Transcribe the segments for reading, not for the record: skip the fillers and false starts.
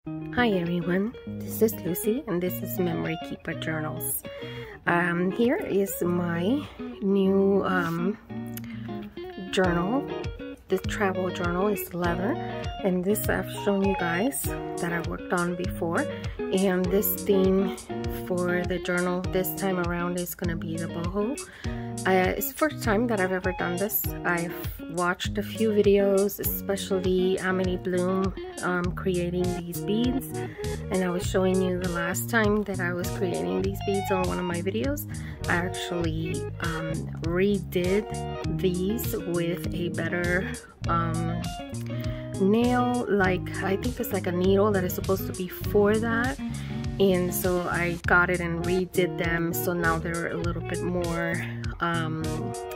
Hi everyone, this is Lucy and this is Memory Keeper Journals. Here is my new journal. This travel journal is leather, and this I've shown you guys that I worked on before. And this theme for the journal this time around is going to be the boho. It's the first time that I've ever done this. I've watched a few videos, especially Amity Bloom creating these beads, and I was showing you the last time that I was creating these beads on one of my videos. I actually redid these with a better nail, like I think it's like a needle that is supposed to be for that, and so I got it and redid them, so now they're a little bit more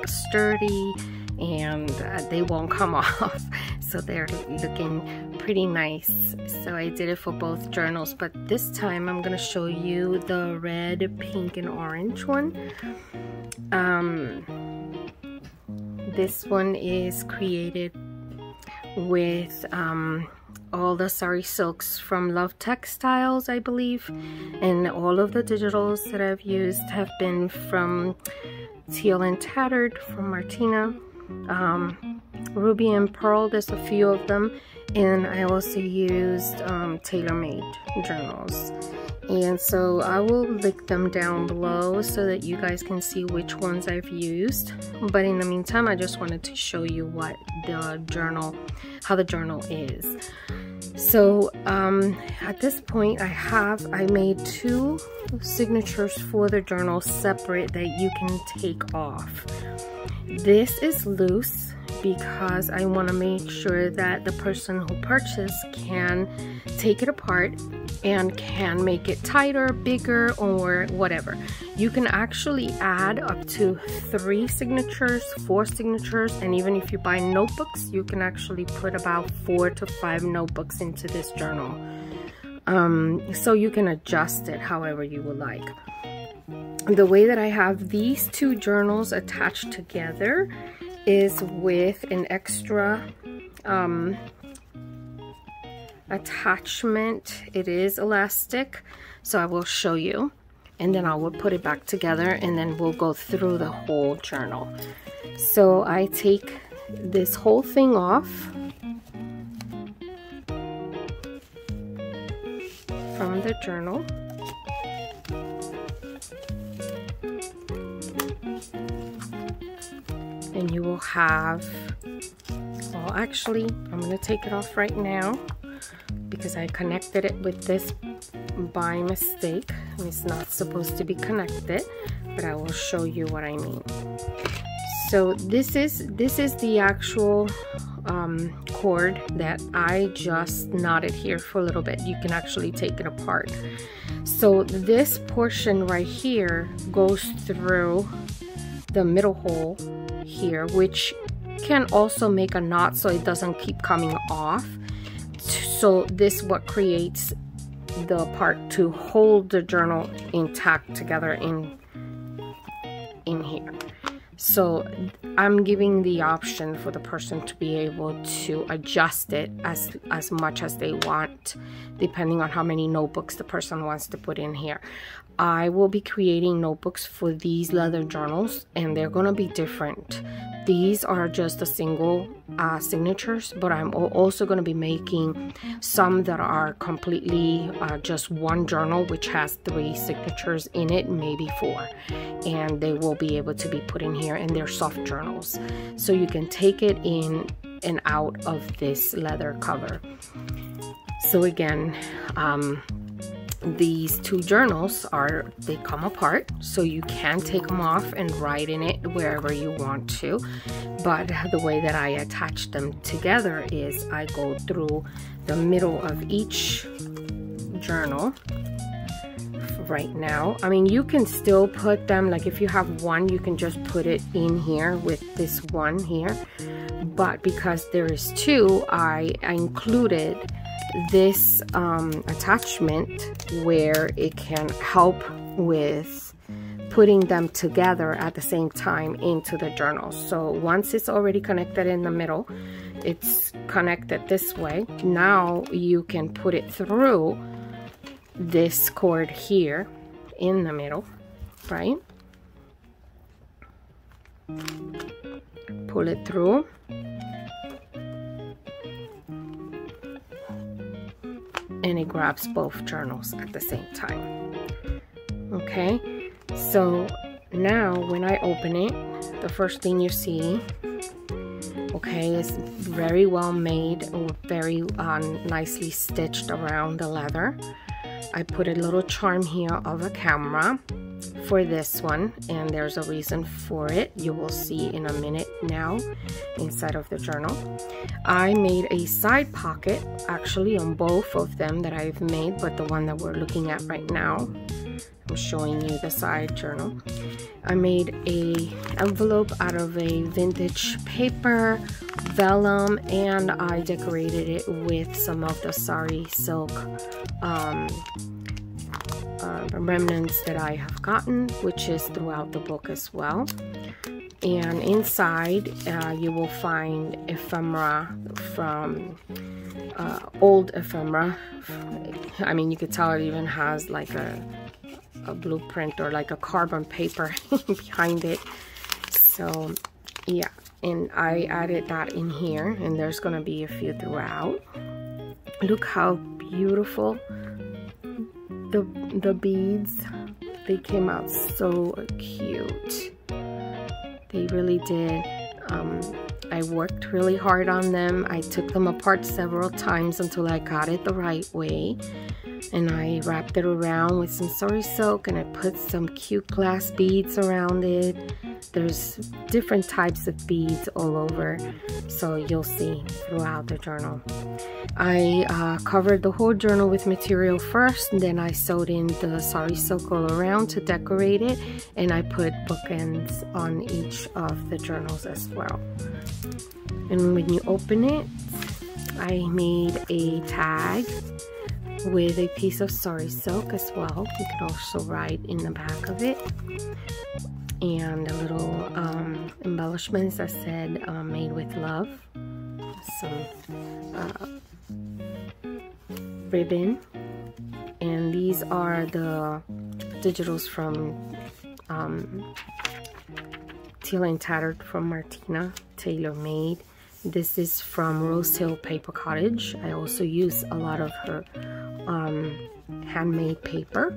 sturdy and they won't come off, so they're looking pretty nice. So I did it for both journals, but this time I'm gonna show you the red, pink, and orange one. This one is created with all the Sari Silks from Love Textiles, I believe, and all of the digitals that I've used have been from Teal and Tattered from Martina, Ruby and Pearl, there's a few of them, and I also used tailor-made journals. And so I will link them down below so that you guys can see which ones I've used. But in the meantime, I just wanted to show you what the journal, how the journal is. So at this point I made two signatures for the journal separate that you can take off. This is loose because I want to make sure that the person who purchased can take it apart and can make it tighter, bigger, or whatever. You can actually add up to 3 signatures, 4 signatures, and even if you buy notebooks, you can actually put about 4 to 5 notebooks into this journal. So you can adjust it however you would like. The way that I have these two journals attached together is with an extra attachment. It is elastic, so I will show you, and then I will put it back together, and then we'll go through the whole journal. So I take this whole thing off from the journal. And you will have, well, actually I'm going to take it off right now because I connected it with this by mistake. It's not supposed to be connected, but I will show you what I mean. So this is the actual cord that I just knotted here for a little bit. You can actually take it apart. So this portion right here goes through the middle hole here, which can also make a knot so it doesn't keep coming off. So this what creates the part to hold the journal intact together in here. So I'm giving the option for the person to be able to adjust it as much as they want, depending on how many notebooks the person wants to put in here. I will be creating notebooks for these leather journals, and they're gonna be different. These are just a single signatures, but I'm also going to be making some that are completely just one journal, which has 3 signatures in it, maybe 4, and they will be able to be put in here, and they're soft journals, so you can take it in and out of this leather cover. So again, these two journals they come apart, so you can take them off and write in it wherever you want to, but the way that I attach them together is I go through the middle of each journal right now. I mean, you can still put them, like if you have one, you can just put it in here with this one here, but because there is 2, I included this attachment where it can help with putting them together at the same time into the journal. So once it's already connected in the middle, it's connected this way. Now you can put it through this cord here in the middle, right? Pull it through. And it grabs both journals at the same time. Okay, so now when I open it, the first thing you see, okay, is very well made, very nicely stitched around the leather. I put a little charm here of a camera for this one, and there's a reason for it. You will see in a minute now inside of the journal. I made a side pocket actually on both of them that I've made, but the one that we're looking at right now, I'm showing you the side journal. I made a envelope out of a vintage paper, vellum, and I decorated it with some of the Sari Silk remnants that I have gotten, which is throughout the book as well. And inside you will find ephemera from old ephemera. I mean, you could tell it even has like a blueprint or like a carbon paper behind it. So yeah, and I added that in here, and there's gonna be a few throughout. Look how beautiful the beads, they came out so cute. They really did. I worked really hard on them. I took them apart several times until I got it the right way, and I wrapped it around with some Sari Silk, and I put some cute glass beads around it. There's different types of beads all over, so you'll see throughout the journal. I covered the whole journal with material first, and then I sewed in the Sari Silk all around to decorate it, and I put bookends on each of the journals as well. And when you open it, I made a tag with a piece of Sari Silk as well. You can also write in the back of it, and a little embellishments that said made with love, some ribbon, and these are the digitals from Teal and Tattered from Martina, tailor made. This is from Rose Hill Paper Cottage. I also use a lot of her handmade paper.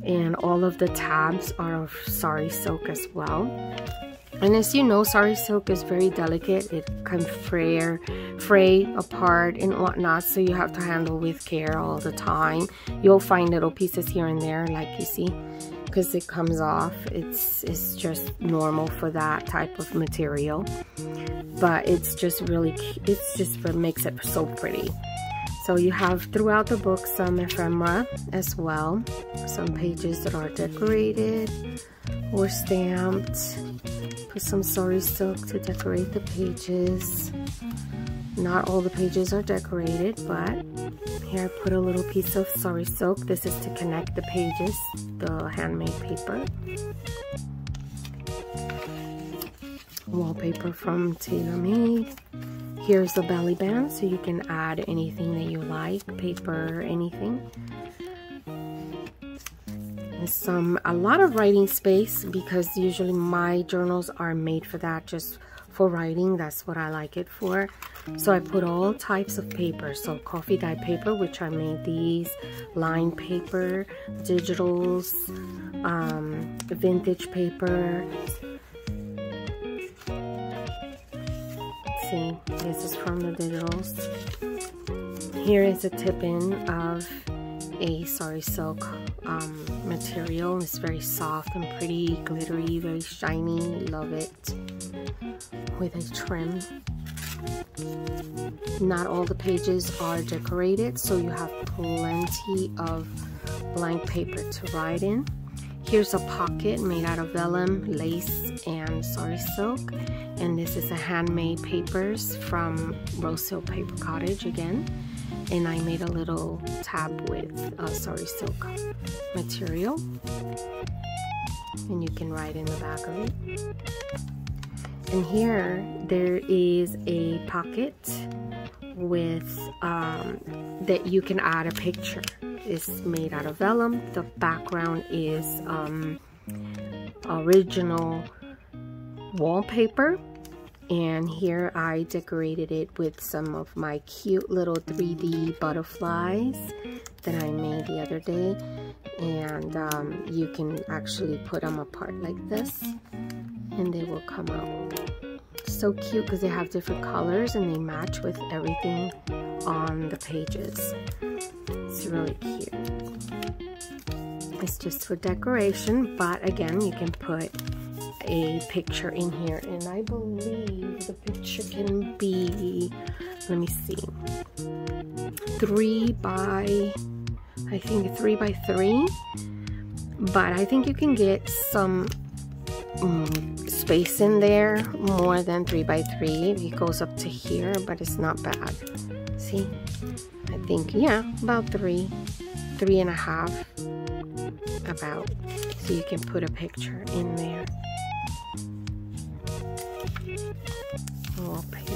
And all of the tabs are of Sari Silk as well. And as you know, Sari Silk is very delicate. It can fray apart and whatnot, so you have to handle with care all the time. You'll find little pieces here and there, like you see, because it comes off. It's just normal for that type of material, but it's just really, it's just what makes it so pretty. So you have throughout the book some ephemera as well, some pages that are decorated or stamped. Put some Sari Silk to decorate the pages. Not all the pages are decorated, but here I put a little piece of Sari Silk. This is to connect the pages, the handmade paper. Wallpaper from Tailor Made. Here's the belly band, so you can add anything that you like, paper, anything. And a lot of writing space, because usually my journals are made for that, just for writing. That's what I like it for. So I put all types of paper, so coffee dye paper, which I made these, lined paper, digitals, vintage paper. See, this is from the digitals. Here is a tip-in of a Sari Silk material. It's very soft and pretty, glittery, very shiny. Love it. With a trim. Not all the pages are decorated, so you have plenty of blank paper to write in. Here's a pocket made out of vellum, lace, and Sari Silk. And this is a handmade papers from Rose Hill Paper Cottage again. And I made a little tab with Sari Silk material. And you can write in the back of it. And here there is a pocket with that you can add a picture. It's made out of vellum. The background is original wallpaper, and here I decorated it with some of my cute little 3D butterflies that I made the other day. And you can actually put them apart like this and they will come out so cute because they have different colors and they match with everything on the pages. It's really cute. It's just for decoration, but again, you can put a picture in here, and I believe the picture can be, let me see, 3 by 3, but I think you can get some space in there more than 3 by 3. It goes up to here, but it's not bad. See, I think, yeah, about 3.5 about, so you can put a picture in there.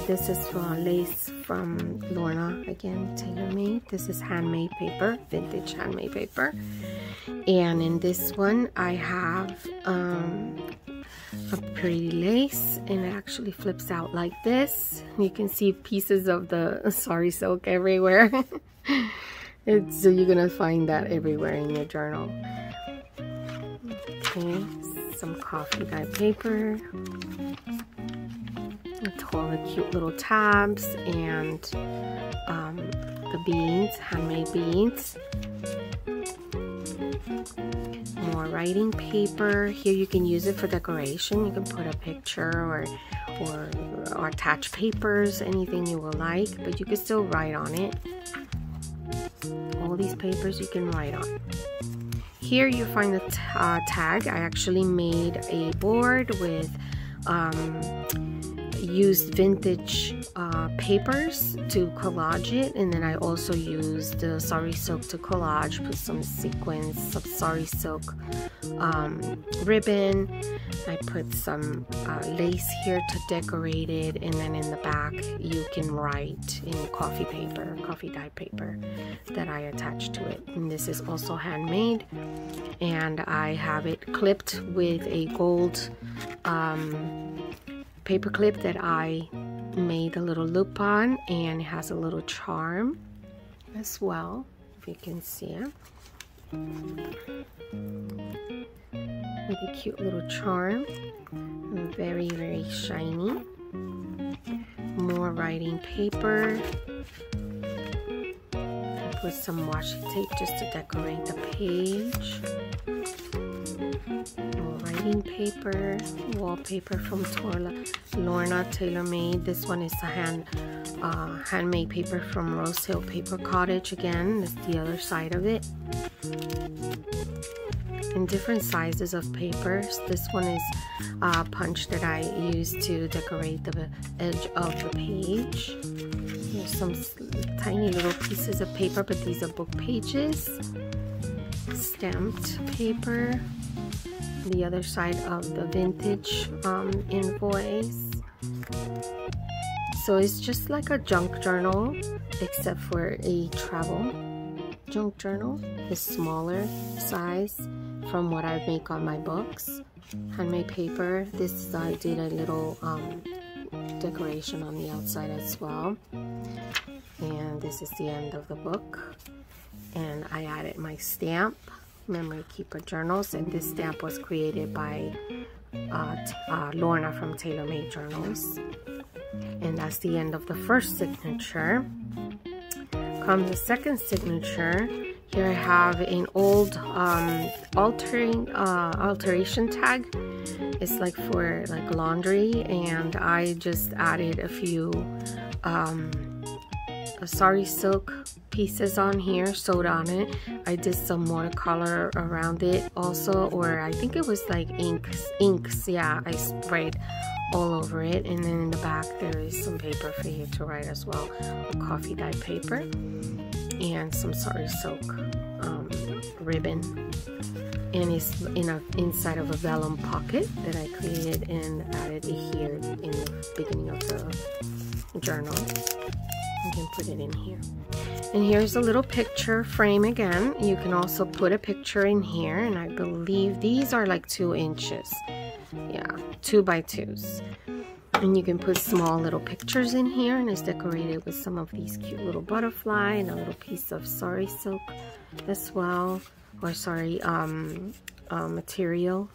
This is lace from Lorna, again, tailor-made. This is handmade paper, vintage handmade paper. And in this one, I have a pretty lace, and it actually flips out like this. You can see pieces of the Sari Silk everywhere. So you're gonna find that everywhere in your journal. Okay, some coffee dye paper. With all the cute little tabs and the beads, handmade beads. More writing paper. Here you can use it for decoration. You can put a picture or attach papers, anything you will like, but you can still write on it. All these papers you can write on. Here you find the tag. I actually made a board with used vintage papers to collage it, and then I also used the Sari Silk to collage, put some sequins, some Sari Silk ribbon. I put some lace here to decorate it, and then in the back you can write in coffee paper, coffee dye paper that I attached to it. And this is also handmade, and I have it clipped with a gold paper clip that I made a little loop on, and it has a little charm as well, if you can see it. With a cute little charm, very, very shiny. More writing paper. I put some washi tape just to decorate the page. Writing paper, wallpaper from Lorna tailor-made. This one is a handmade paper from Rose Hill Paper Cottage. Again, that's the other side of it. In different sizes of papers. This one is punch that I use to decorate the edge of the page. There's some tiny little pieces of paper, but these are book pages. Stamped paper. The other side of the vintage invoice. So it's just like a junk journal, except for a travel junk journal. The smaller size from what I make on my books. Handmade paper. This I did a little decoration on the outside as well. And this is the end of the book. And I added my stamp. Memory Keeper Journals, and this stamp was created by Lorna from Tailor Made Journals. And that's the end of the first signature. Comes the second signature. Here I have an old alteration tag. It's like for like laundry, and I just added a few Sari Silk pieces on here, sewed on it. I did some watercolor around it also, or I think it was like inks. Yeah, I sprayed all over it. And then in the back there is some paper for you to write as well, a coffee dye paper, and some Sari Silk ribbon, and it's inside of a vellum pocket that I created and added it here in the beginning of the journal. You can put it in here. And here's a little picture frame again. You can also put a picture in here, and I believe these are like 2 inches. Yeah, 2 by 2s. And you can put small little pictures in here, and it's decorated with some of these cute little butterfly and a little piece of Sari Silk as well, or sorry, material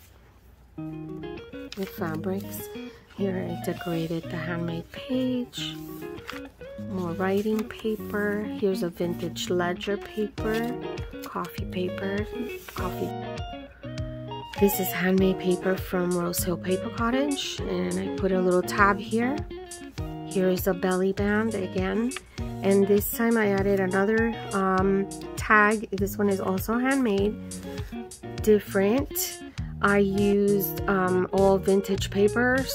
with fabrics. Here I decorated the handmade page, more writing paper. Here's a vintage ledger paper, coffee paper, coffee. This is handmade paper from Rose Hill Paper Cottage, and I put a little tab here. Here is a belly band again, and this time I added another tag. This one is also handmade, different. I used all vintage papers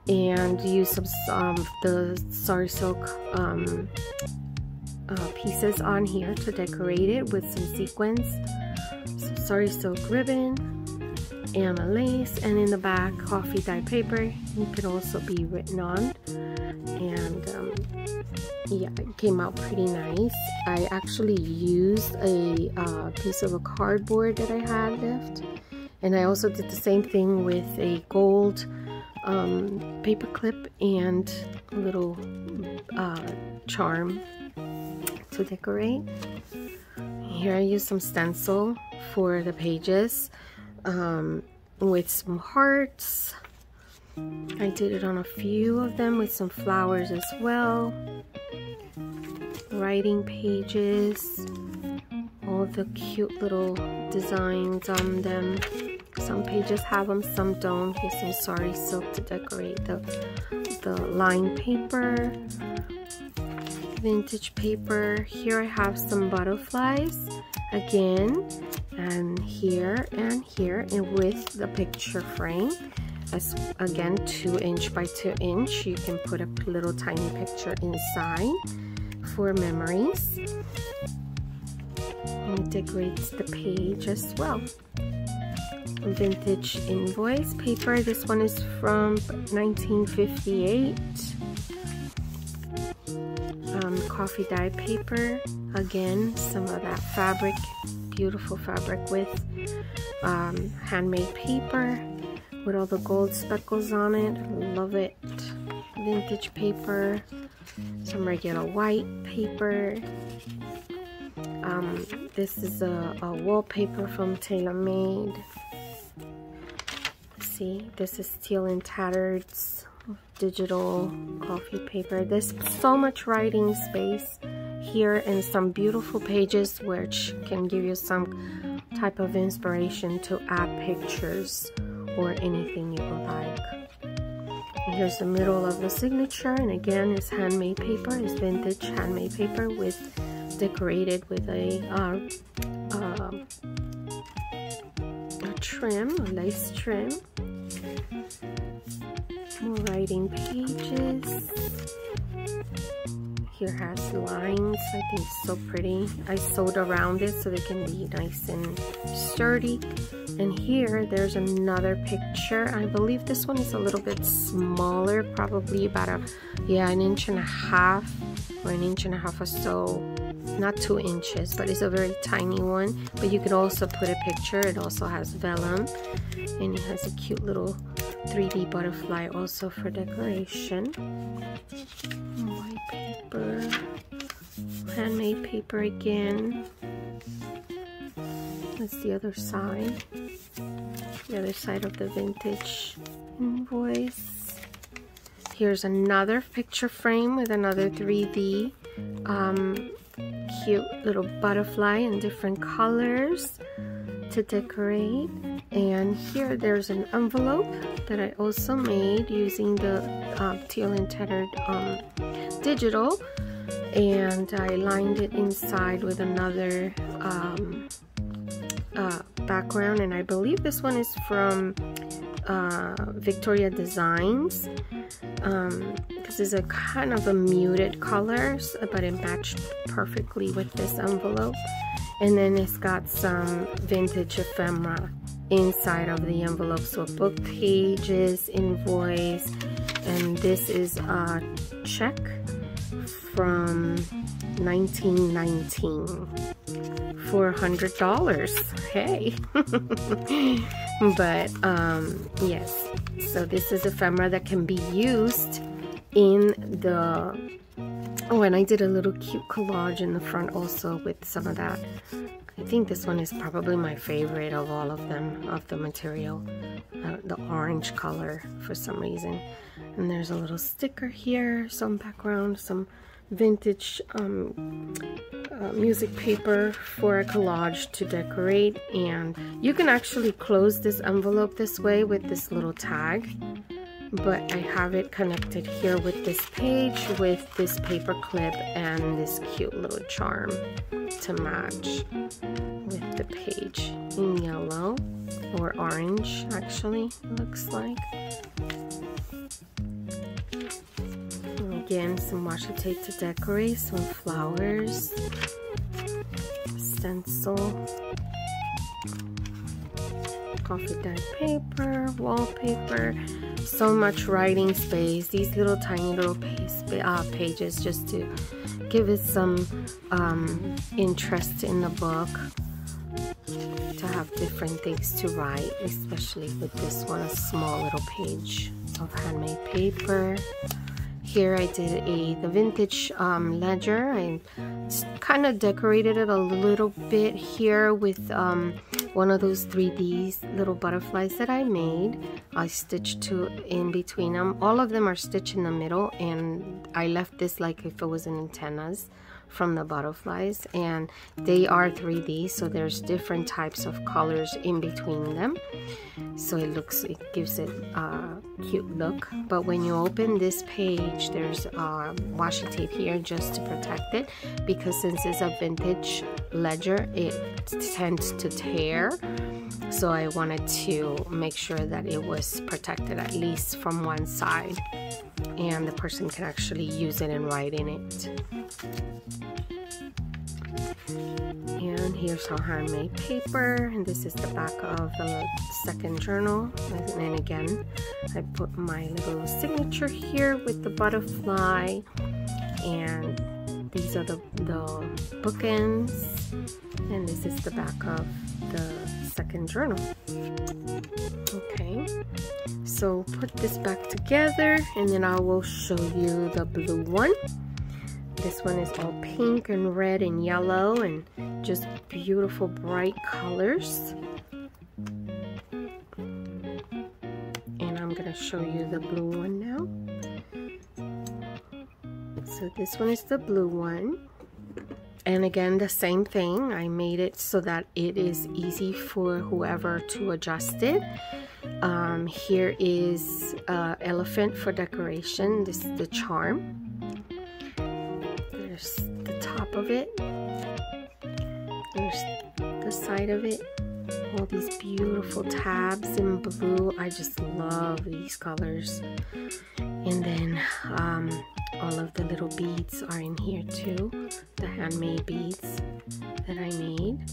and used some the Sari Silk pieces on here to decorate it with some sequins, some Sari Silk ribbon, and a lace, and in the back coffee dye paper. It can also be written on, and yeah, it came out pretty nice. I actually used a piece of a cardboard that I had left, and I also did the same thing with a gold paper clip and a little charm to decorate. Here I used some stencil for the pages with some hearts. I did it on a few of them with some flowers as well. Writing pages, all the cute little designs on them. Some pages have them, some don't. Here's some Sari Silk to decorate the lined paper. Vintage paper. Here I have some butterflies again, and here, and with the picture frame. As again, 2 inch by 2 inch. You can put a little tiny picture inside for memories. And it decorates the page as well. Vintage invoice paper. This one is from 1958. Coffee dye paper. Again, some of that fabric, beautiful fabric with handmade paper with all the gold speckles on it. Love it. Vintage paper. Some regular white paper. This is a wallpaper from Tailor Made. See, this is Teal and Tattered's digital coffee paper. There's so much writing space here and some beautiful pages which can give you some type of inspiration to add pictures or anything you would like. And here's the middle of the signature, and again it's handmade paper. It's vintage handmade paper with decorated with a trim, a lace trim. More writing pages. Here has lines. I think it's so pretty. I sewed around it so they can be nice and sturdy. And here there's another picture. I believe this one is a little bit smaller, probably about an inch and a half or an inch and a half or so. Not 2 inches, but it's a very tiny one. But you can also put a picture. It also has vellum, and it has a cute little 3D butterfly also for decoration. White paper, handmade paper again. That's the other side. The other side of the vintage invoice. Here's another picture frame with another 3D cute little butterfly in different colors to decorate. And here there's an envelope that I also made using the Teal and Tattered digital, and I lined it inside with another background, and I believe this one is from Victoria Designs, because it's a kind of a muted colors, but it matched perfectly with this envelope. And then it's got some vintage ephemera inside of the envelope, so book pages, invoice, and this is a check from 1919 for $100. Hey. But yes, so this is ephemera that can be used in the, oh, and I did a little cute collage in the front also with some of that. I think this one is probably my favorite of all of them, of the material, the orange color for some reason. And there's a little sticker here, some background, some vintage music paper for a collage to decorate. And you can actually close this envelope this way with this little tag, but I have it connected here with this page with this paper clip and this cute little charm to match with the page in yellow or orange, actually looks like. And again, some washi tape to decorate, some flowers, stencil, coffee dyed paper, wallpaper. So much writing space, these little tiny little pages just to give it some interest in the book, to have different things to write, especially with this one, a small little page of handmade paper. Here I did the vintage ledger. I kind of decorated it a little bit here with one of those 3D little butterflies that I made. I stitched two in between them. All of them are stitched in the middle, and I left this like if it was an antennas from the butterflies, and they are 3D, so there's different types of colors in between them, so it gives it a cute look. But when you open this page, there's washi tape here just to protect it, because since it's a vintage ledger, it tends to tear, so I wanted to make sure that it was protected at least from one side, and the person can actually use it and write in it. And here's our handmade paper, and this is the back of the second journal. And then again, I put my little signature here with the butterfly, and these are the bookends, and this is the back of the second journal. Okay, so put this back together, and then I will show you the blue one. This one is all pink and red and yellow and just beautiful bright colors. And I'm gonna show you the blue one now. So this one is the blue one. And again, the same thing. I made it so that it is easy for whoever to adjust it. Here is elephant for decoration. This is the charm. There's the top of it. There's the side of it. All these beautiful tabs in blue. I just love these colors. And then all of the little beads are in here too. The handmade beads that I made.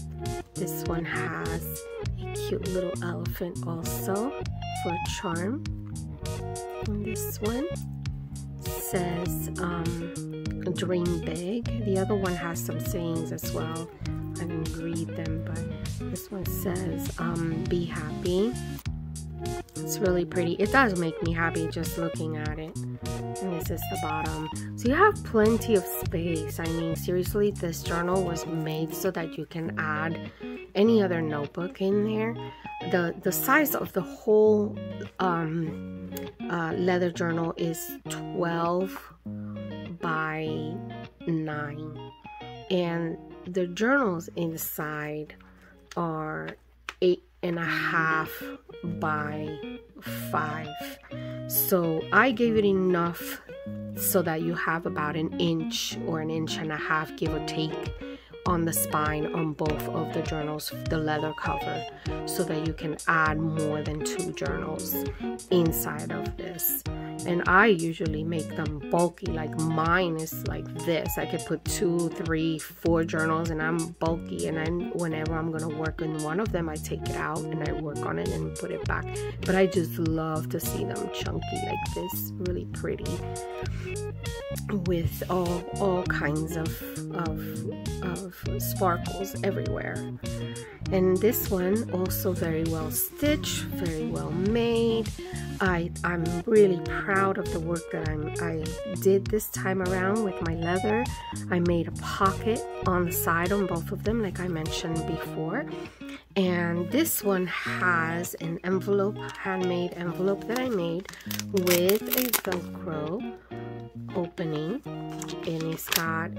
This one has a cute little elephant also for a charm. And this one says dream big. The other one has some sayings as well. I didn't read them, but this one says be happy. It's really pretty. It does make me happy just looking at it. And this is the bottom. So you have plenty of space. I mean, seriously, this journal was made so that you can add any other notebook in there. The size of the whole leather journal is 12 by 9, and the journals inside are 8.5 by 5. So I gave it enough so that you have about an inch or an inch and a half, give or take, on the spine on both of the journals, the leather cover, so that you can add more than 2 journals inside of this. And I usually make them bulky, like mine is like this. I could put 2, 3, 4 journals and I'm bulky, and then whenever I'm gonna work in one of them, I take it out and I work on it and put it back. But I just love to see them chunky like this, really pretty, with all kinds of sparkles everywhere. And this one also very well stitched, very well made. I'm really proud of the work that I did this time around with my leather. I made a pocket on the side on both of them, like I mentioned before. And this one has an envelope, handmade envelope that I made with a Velcro opening, and it's got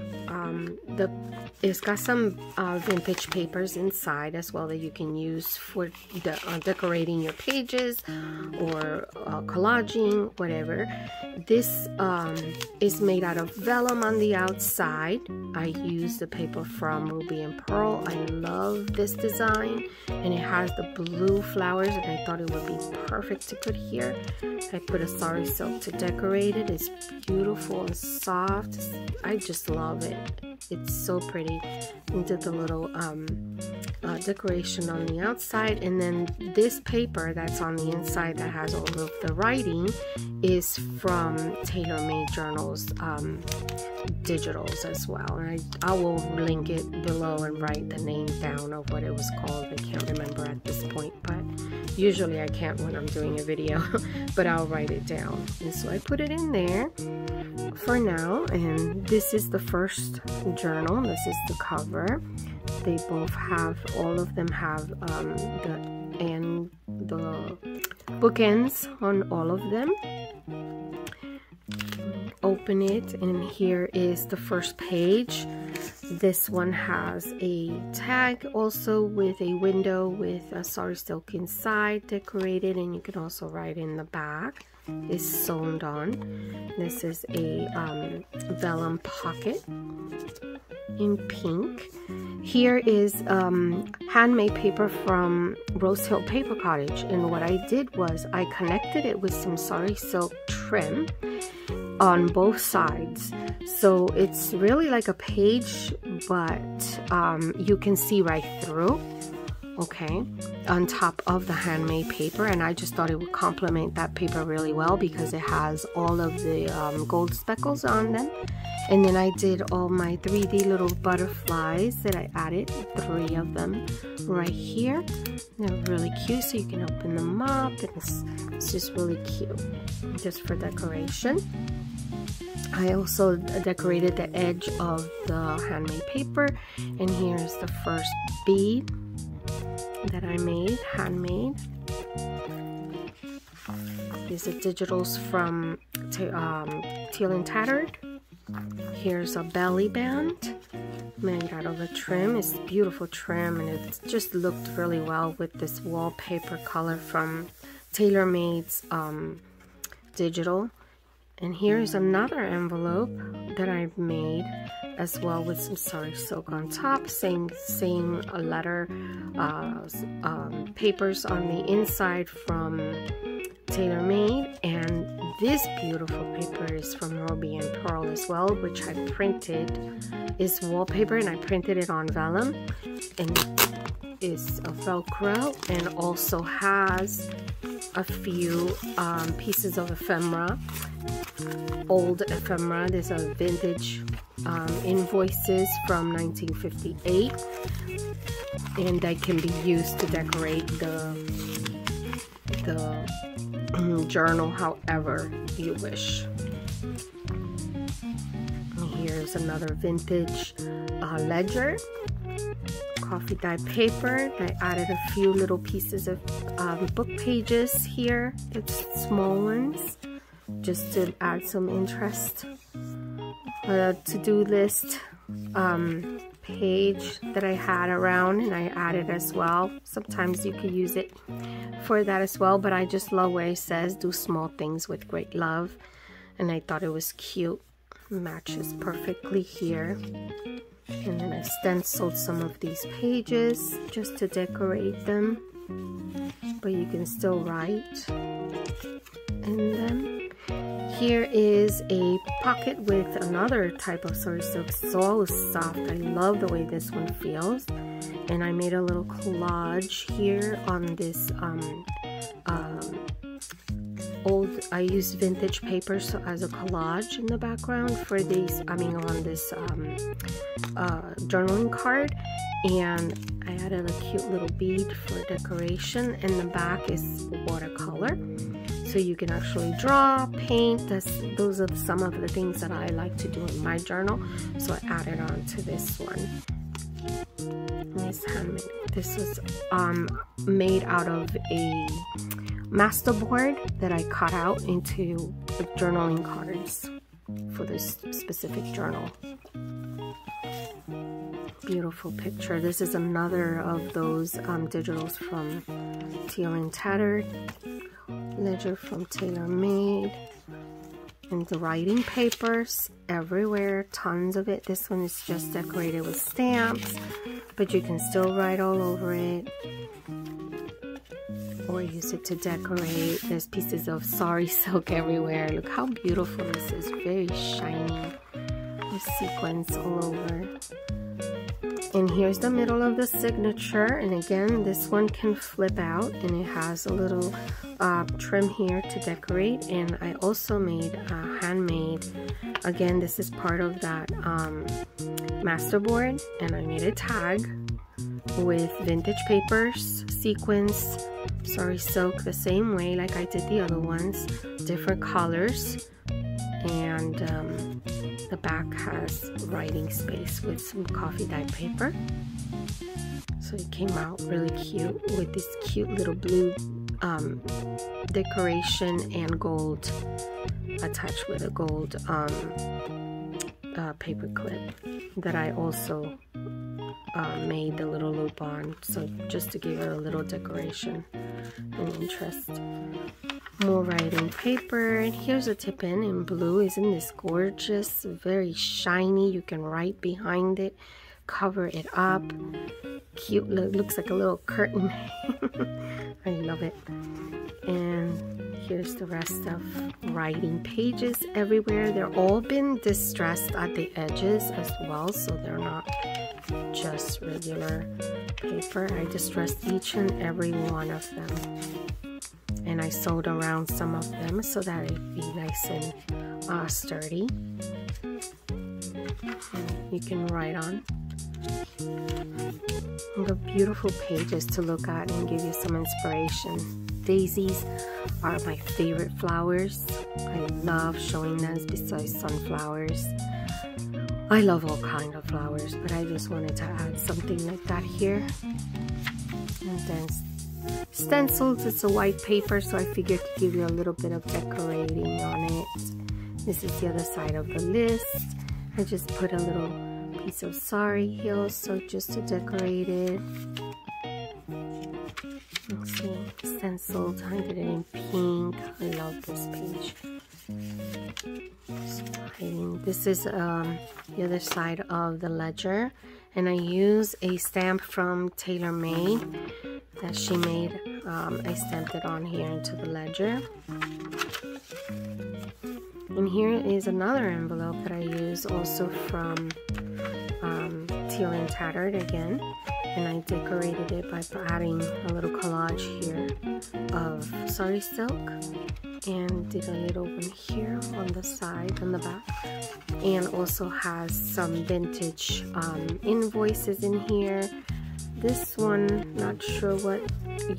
some vintage papers inside as well that you can use for decorating your pages or collaging, whatever. This is made out of vellum on the outside. I used the paper from Ruby and Pearl. I love this design, and it has the blue flowers, and I thought it would be perfect to put here. I put a Sari Silk to decorate it. It's beautiful and soft. I just love it. It's so pretty. We did the little decoration on the outside, and then this paper that's on the inside that has all of the writing is from Tailor Made Journals digitals as well. And I will link it below and write the name down of what it was called. I can't remember at this point, but usually I can't when I'm doing a video, but I'll write it down. And so I put it in there for now, and this is the first journal. This is the cover. They both have, all of them have the bookends on all of them. Open it, and here is the first page. This one has a tag also with a window with a Sari Silk inside decorated, and you can also write in the back. Is sewn on. This is a vellum pocket in pink. Here is handmade paper from Rose Hill Paper Cottage, and what I did was I connected it with some Sari Silk trim on both sides, so it's really like a page, but you can see right through, okay, on top of the handmade paper. And I just thought it would complement that paper really well because it has all of the gold speckles on them. And then I did all my 3D little butterflies that I added, 3 of them right here. They're really cute, so you can open them up, and it's just really cute, just for decoration. I also decorated the edge of the handmade paper, and here's the first bead that I made, handmade. These are digitals from Teal and Tattered. Here's a belly band made out of a trim. It's beautiful trim, and it just looked really well with this wallpaper color from Tailor Made's digital. And here's another envelope that I've made as well with some Sari Silk on top. Same letter papers on the inside from Tailor Made. And this beautiful paper is from Ruby and Pearl as well, which I printed. Is wallpaper, and I printed it on vellum, and is a Velcro, and also has a few pieces of ephemera, old ephemera. There's a vintage invoices from 1958, and they can be used to decorate the journal however you wish. Here's another vintage ledger, coffee dye paper. I added a few little pieces of book pages here. It's small ones, just to add some interest. To-do list page that I had around, and I added as well. Sometimes you could use it for that as well, but I just love where it says do small things with great love, and I thought it was cute. Matches perfectly here. And then I stenciled some of these pages just to decorate them, but you can still write in them. Here is a pocket with another type of Sari Silk, so soft. I love the way this one feels. And I made a little collage here on this I used vintage paper so as a collage in the background for these, on this journaling card. And I added a cute little bead for decoration, and the back is watercolor. So you can actually draw, paint. Those are some of the things that I like to do in my journal. So I added on to this one. This handmade. This was made out of a master board that I cut out into the journaling cards for this specific journal. Beautiful picture. This is another of those digitals from Teal and Tattered, ledger from TaylorMade, and the writing papers everywhere, tons of it. This one is just decorated with stamps, but you can still write all over it or use it to decorate. There's pieces of Sari Silk everywhere. Look how beautiful this is, very shiny with sequins all over. And here's the middle of the signature, and again this one can flip out, and it has a little trim here to decorate. And I also made handmade. Again, this is part of that masterboard, and I made a tag with vintage papers, sequins, Sari Silk the same way like I did the other ones, different colors, and the back has writing space with some coffee dye paper. So it came out really cute with this cute little blue decoration and gold attached with a gold paper clip that I also made the little loop on, so just to give it a little decoration and interest. More writing paper, and here's a tip in blue. Isn't this gorgeous? Very shiny. You can write behind it, cover it up. Cute, looks like a little curtain. I love it. And here's the rest of writing pages everywhere. They're all been distressed at the edges as well, so they're not just regular paper. I distressed each and every one of them, and I sewed around some of them so that it'd be nice and sturdy. And you can write on. And the beautiful pages to look at and give you some inspiration. Daisies are my favorite flowers. I love showing them besides sunflowers. I love all kinds of flowers, but I just wanted to add something like that here. And then stencils, it's a white paper, so I figured to give you a little bit of decorating on it. This is the other side of the list. I just put a little piece of sari heel, so just to decorate it. Let's see, stenciled. I did it in pink. I love this page. This is the other side of the ledger, and I use a stamp from TaylorMade that she made. I stamped it on here into the ledger. And here is another envelope that I use also from Teal and Tattered again, and I decorated it by adding a little collage here of Sari Silk, and did a little one here on the side, on the back, and also has some vintage invoices in here. This one, not sure what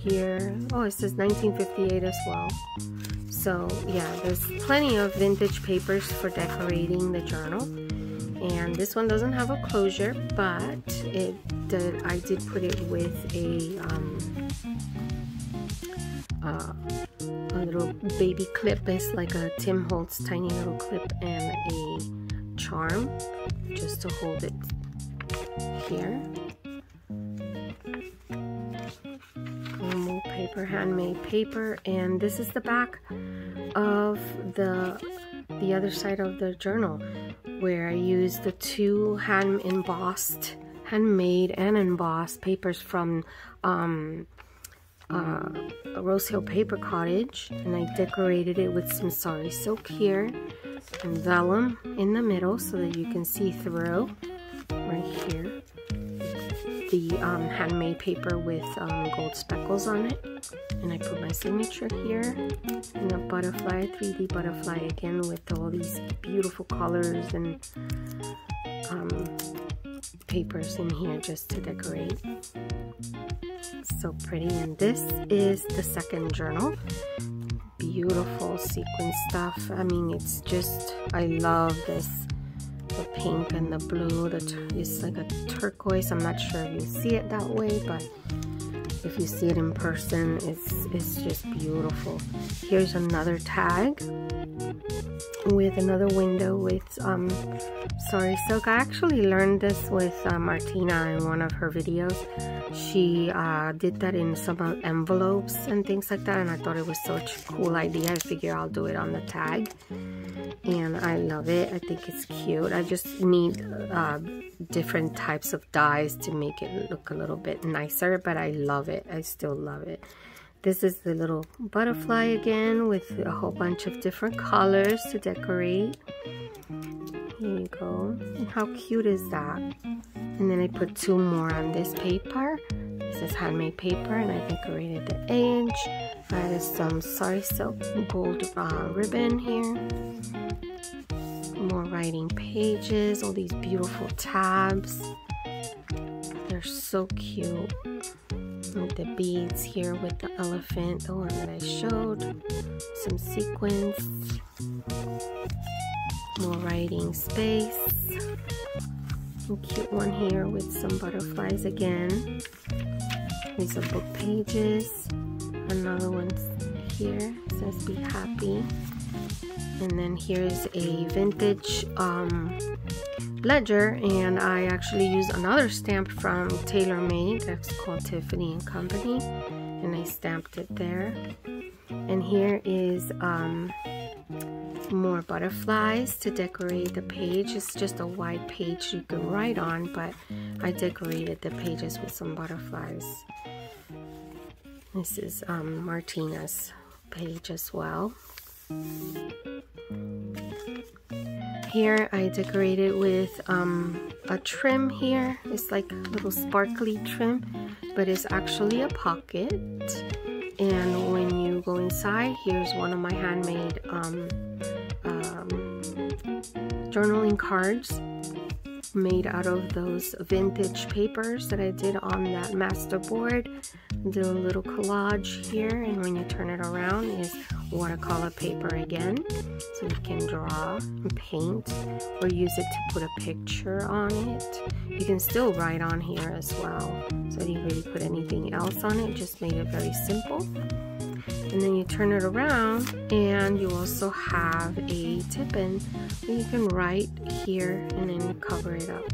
year. Oh, it says 1958 as well. So yeah, there's plenty of vintage papers for decorating the journal. And this one doesn't have a closure, but I did put it with a little baby clip. It's like a Tim Holtz tiny little clip and a charm just to hold it here. Normal paper, handmade paper, and this is the back of the other side of the journal, where I used the two handmade and embossed papers from Rose Hill Paper Cottage, and I decorated it with some Sari Silk here and vellum in the middle so that you can see through right here. The handmade paper with gold speckles on it, and I put my signature here, and a butterfly, 3D butterfly again with all these beautiful colors and papers in here just to decorate. So pretty. And this is the second journal. Beautiful sequin stuff. I mean, it's just, I love this. The pink and the blue, it's like a turquoise. I'm not sure if you see it that way, but if you see it in person, it's just beautiful. Here's another tag with another window with Sari Silk. I actually learned this with Martina in one of her videos. She did that in some envelopes and things like that, and I thought it was such a cool idea. I figure I'll do it on the tag, and I love it. I think it's cute. I just need different types of dyes to make it look a little bit nicer, but I love it. I still love it. This is the little butterfly again with a whole bunch of different colors to decorate. Here you go. And how cute is that? And then I put two more on this paper. This is handmade paper, and I decorated the edge. I added some Sari Silk gold ribbon here. More writing pages, all these beautiful tabs. They're so cute. With the beads here with the elephant, the one that I showed. Some sequins. More writing space. A cute one here with some butterflies again. These are book pages. Another one here says be happy. And then here's a vintage ledger, and I actually use another stamp from TaylorMade that's called Tiffany & Company, and I stamped it there. And here is more butterflies to decorate the page. It's just a white page you can write on, but I decorated the pages with some butterflies. This is Martina's page as well. Here I decorated with a trim here. It's like a little sparkly trim, but it's actually a pocket. And when you go inside, here's one of my handmade journaling cards made out of those vintage papers that I did on that master board. Do a little collage here, and when you turn it around is watercolor paper again, so you can draw and paint or use it to put a picture on it. You can still write on here as well, so I didn't really put anything else on it, just made it very simple. And then you turn it around, and you also have a tip-in where you can write here and then cover it up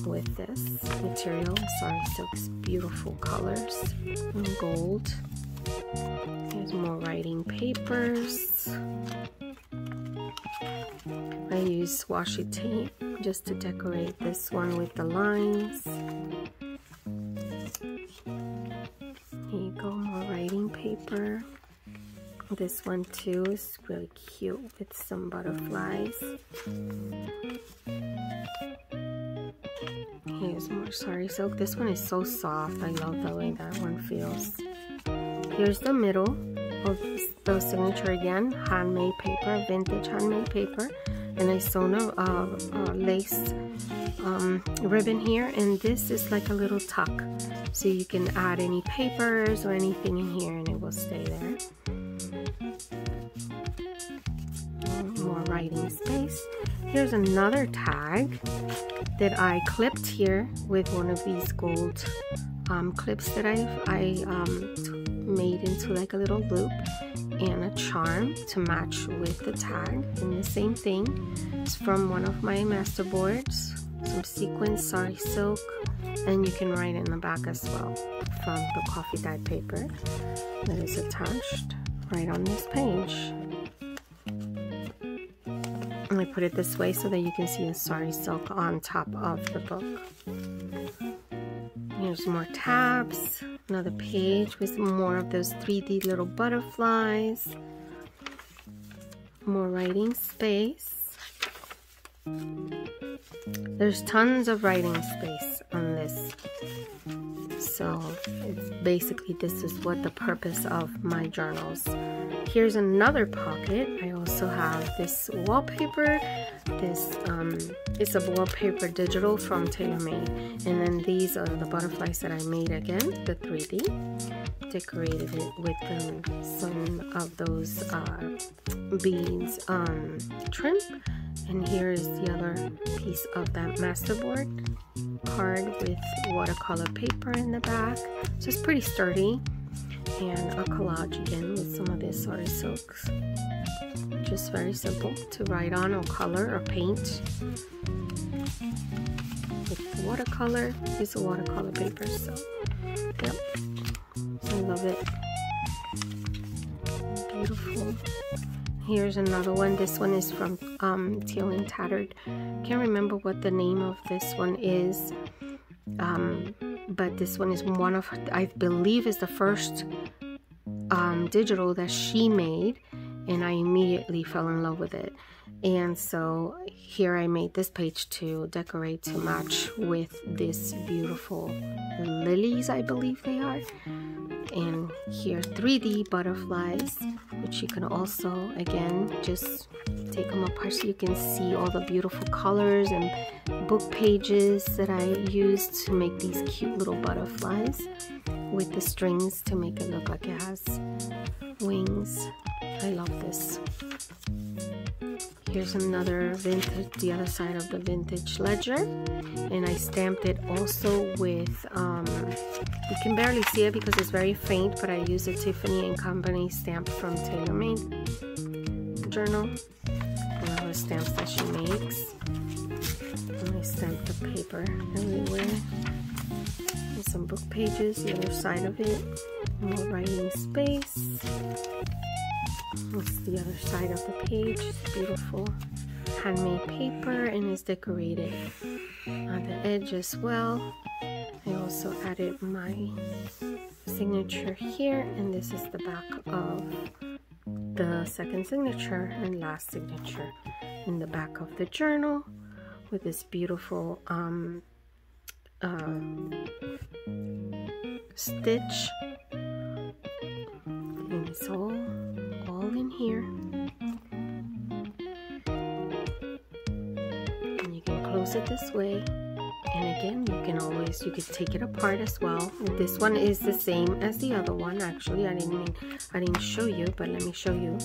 with this material. Sari Silk's beautiful colors and gold. There's more writing papers. I use washi tape just to decorate this one with the lines. Here you go, more writing paper. This one too is really cute with some butterflies. Here's more Sari Silk. This one is so soft. I love the way that one feels. Here's the middle of the signature again. Handmade paper, vintage handmade paper. And I sewn a lace ribbon here. And this is like a little tuck. So you can add any papers or anything in here and it will stay there. More writing space. Here's another tag that I clipped here with one of these gold clips that I made into like a little loop and a charm to match with the tag. And the same thing is from one of my master boards, some sequins, Sari Silk, and you can write in the back as well from the coffee dyed paper that is attached right on this page. And I put it this way so that you can see the Sari Silk on top of the book. Here's more tabs, another page with more of those 3D little butterflies. More writing space. There's tons of writing space on this. So it's basically, this is what the purpose of my journals. Here's another pocket. I also have this wallpaper. This it's a wallpaper digital from TaylorMade, and then these are the butterflies that I made again, the 3D. Decorated it with some of those beads trim, and here is the other piece of that masterboard card with watercolor paper in the back. So it's pretty sturdy, and a collage again with some of this Sari Silks. Just very simple to write on or color or paint. With the watercolor, it's a watercolor paper, so yep, I love it. Beautiful. Here's another one. This one is from Teal and Tattered. Can't remember what the name of this one is, but this one is one of, I believe, is the first digital that she made, and I immediately fell in love with it. And so here I made this page to decorate to match with this beautiful lilies, I believe they are. And here 3D butterflies, which you can also, again, just take them apart so you can see all the beautiful colors and book pages that I used to make these cute little butterflies with the strings to make it look like it has wings. I love this. Here's another vintage, the other side of the vintage ledger, and I stamped it also with, you can barely see it because it's very faint, but I used a Tiffany & Company stamp from TaylorMade journal, one of the stamps that she makes. And I stamped the paper everywhere. And some book pages, the other side of it, more writing space. That's the other side of the page. It's beautiful handmade paper, and is decorated on the edge as well. I also added my signature here, and this is the back of the second signature and last signature in the back of the journal with this beautiful stitch, and it's all in here. And you can close it this way, and again, you could take it apart as well. This one is the same as the other one. Actually, I didn't show you, but let me show you.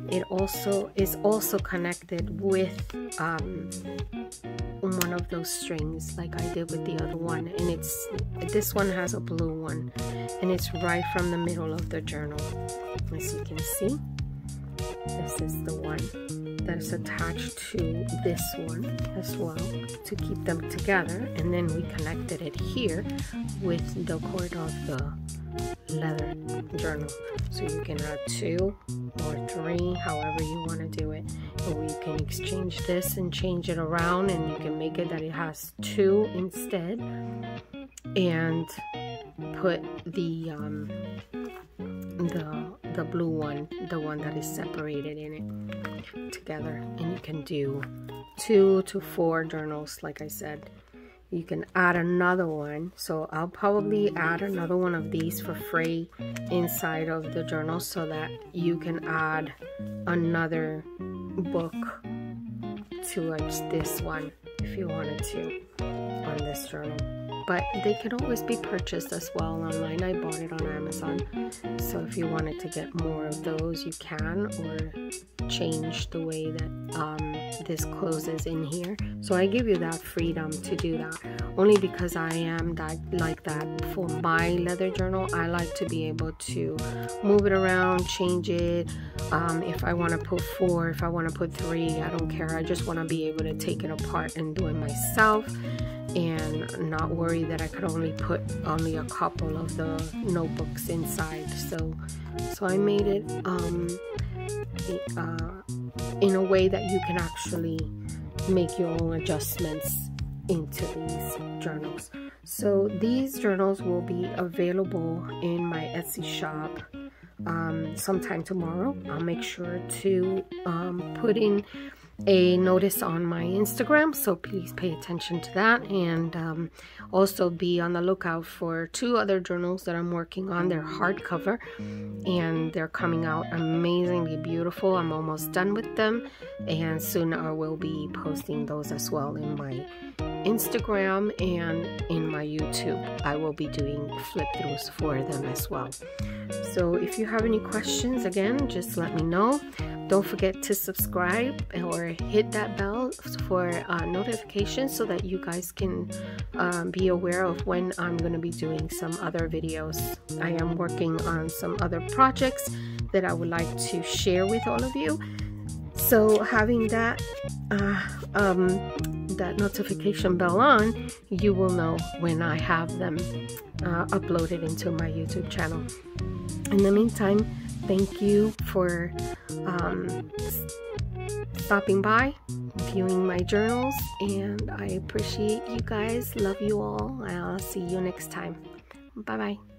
It also is also connected with one of those strings like I did with the other one, and this one has a blue one, and it's right from the middle of the journal. As you can see, this is the one that's attached to this one as well to keep them together, and then we connected it here with the cord of the leather journal, so you can add 2 or 3, however you want to do it, or you can exchange this and change it around, and you can make it that it has 2 instead, and put the blue one, the one that is separated in it, together, and you can do 2 to 4 journals. Like I said, you can add another one, so I'll probably add another one of these for free inside of the journal so that you can add another book to this one if you wanted to on this journal. But they can always be purchased as well online. I bought it on Amazon, so if you wanted to get more of those, you can, or change the way that this closes in here. So I give you that freedom to do that, only because I am like that for my leather journal. I like to be able to move it around, change it. If I want to put 4, if I want to put 3, I don't care. I just want to be able to take it apart and do it myself, and not worry that I could only put a couple of the notebooks inside. So I made it in a way that you can actually make your own adjustments into these journals. So these journals will be available in my Etsy shop sometime tomorrow. I'll make sure to put in a notice on my Instagram, so please pay attention to that, and also be on the lookout for 2 other journals that I'm working on. They're hardcover and they're coming out amazingly beautiful. I'm almost done with them, and soon I will be posting those as well in my Instagram and in my YouTube. I will be doing flip throughs for them as well. So if you have any questions, again, just let me know. Don't forget to subscribe or hit that bell for notifications so that you guys can be aware of when I'm going to be doing some other videos. I am working on some other projects that I would like to share with all of you. So having that that notification bell on, you will know when I have them uploaded into my YouTube channel. In the meantime, thank you for stopping by, viewing my journals, and I appreciate you guys. Love you all. I'll see you next time. Bye bye.